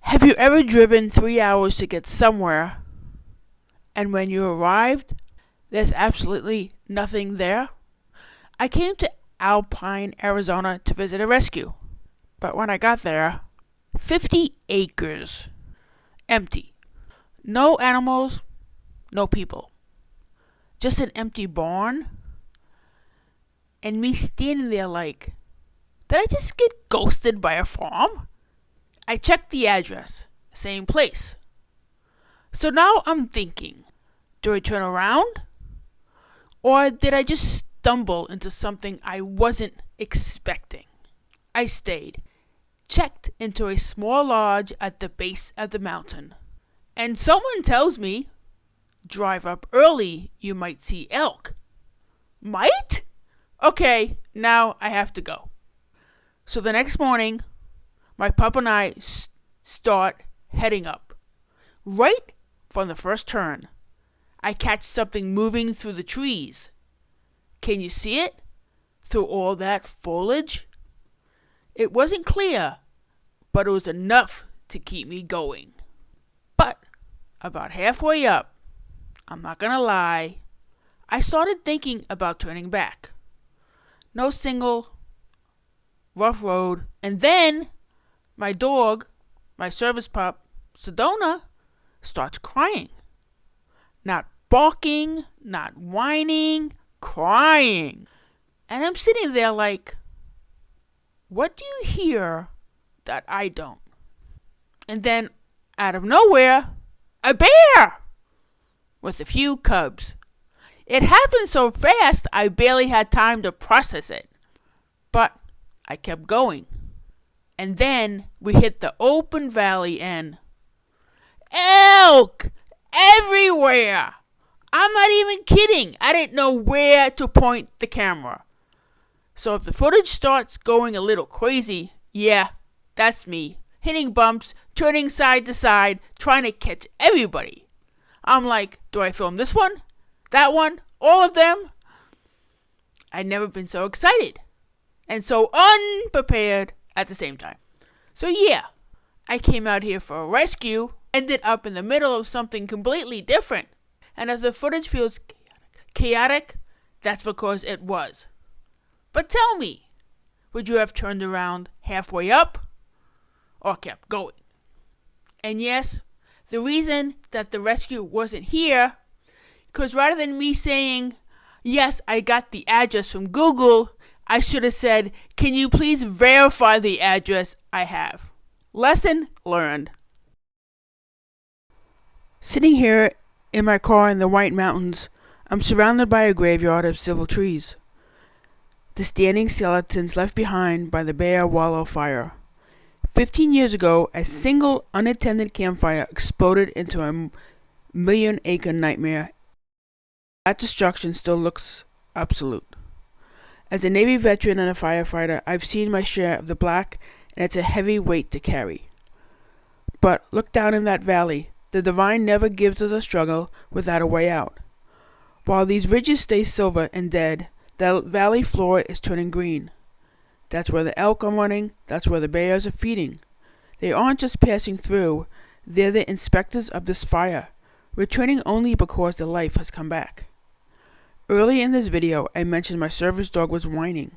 Have you ever driven 3 hours to get somewhere, and when you arrived, there's absolutely nothing there? I came to Alpine, Arizona to visit a rescue, but when I got there, 50 acres, empty. No animals, no people. Just an empty barn, and me standing there like, did I just get ghosted by a farm? I checked the address, same place. So now I'm thinking, do I turn around? Or did I just stumble into something I wasn't expecting? I stayed, checked into a small lodge at the base of the mountain. And someone tells me, drive up early, you might see elk. Might? Okay, now I have to go. So the next morning, my pup and I start heading up. Right from the first turn, I catch something moving through the trees. Can you see it? Through all that foliage? It wasn't clear, but it was enough to keep me going. But about halfway up, I'm not gonna lie, I started thinking about turning back. No single rough road, and then my dog, my service pup, Sedona, starts crying. Not barking, not whining, crying. And I'm sitting there like, what do you hear that I don't? And then, out of nowhere, a bear with a few cubs. It happened so fast I barely had time to process it. But I kept going. And then we hit the open valley and elk everywhere. I'm not even kidding. I didn't know where to point the camera. So if the footage starts going a little crazy, yeah, that's me. Hitting bumps, turning side to side, trying to catch everybody. I'm like, do I film this one? That one? All of them? I'd never been so excited and so unprepared at the same time. So yeah, I came out here for a rescue, ended up in the middle of something completely different. And if the footage feels chaotic, that's because it was. But tell me, would you have turned around halfway up or kept going? And yes, the reason that the rescue wasn't here, because rather than me saying, yes, I got the address from Google, I should have said, can you please verify the address I have? Lesson learned. Sitting here in my car in the White Mountains, I'm surrounded by a graveyard of civil trees. The standing skeletons left behind by the Bear Wallow fire. 15 years ago, a single unattended campfire exploded into a million-acre nightmare. That destruction still looks absolute. As a Navy veteran and a firefighter, I've seen my share of the black, and it's a heavy weight to carry. But look down in that valley. The divine never gives us a struggle without a way out. While these ridges stay silver and dead, the valley floor is turning green. That's where the elk are running, that's where the bears are feeding. They aren't just passing through, they're the inspectors of this fire, returning only because their life has come back. Early in this video, I mentioned my service dog was whining.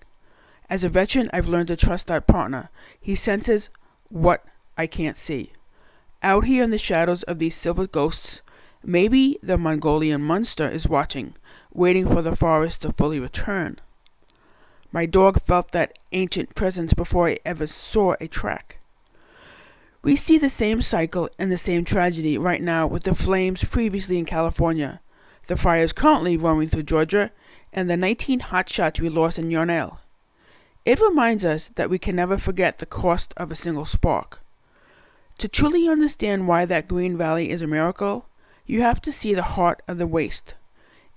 As a veteran, I've learned to trust that partner. He senses what I can't see. Out here in the shadows of these silver ghosts, maybe the Mongolian monster is watching, waiting for the forest to fully return. My dog felt that ancient presence before I ever saw a track. We see the same cycle and the same tragedy right now with the flames previously in California, the fires currently roaming through Georgia, and the 19 hotshots we lost in Yarnell. It reminds us that we can never forget the cost of a single spark. To truly understand why that green valley is a miracle, you have to see the heart of the waste.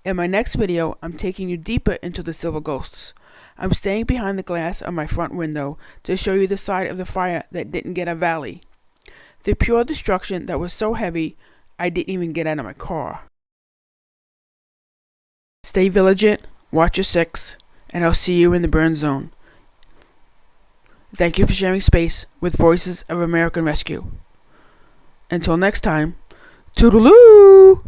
In my next video, I'm taking you deeper into the silver ghosts. I'm staying behind the glass of my front window to show you the side of the fire that didn't get a valley. The pure destruction that was so heavy, I didn't even get out of my car. Stay vigilant, watch your six, and I'll see you in the burn zone. Thank you for sharing space with Voices of American Rescue. Until next time, toodaloo!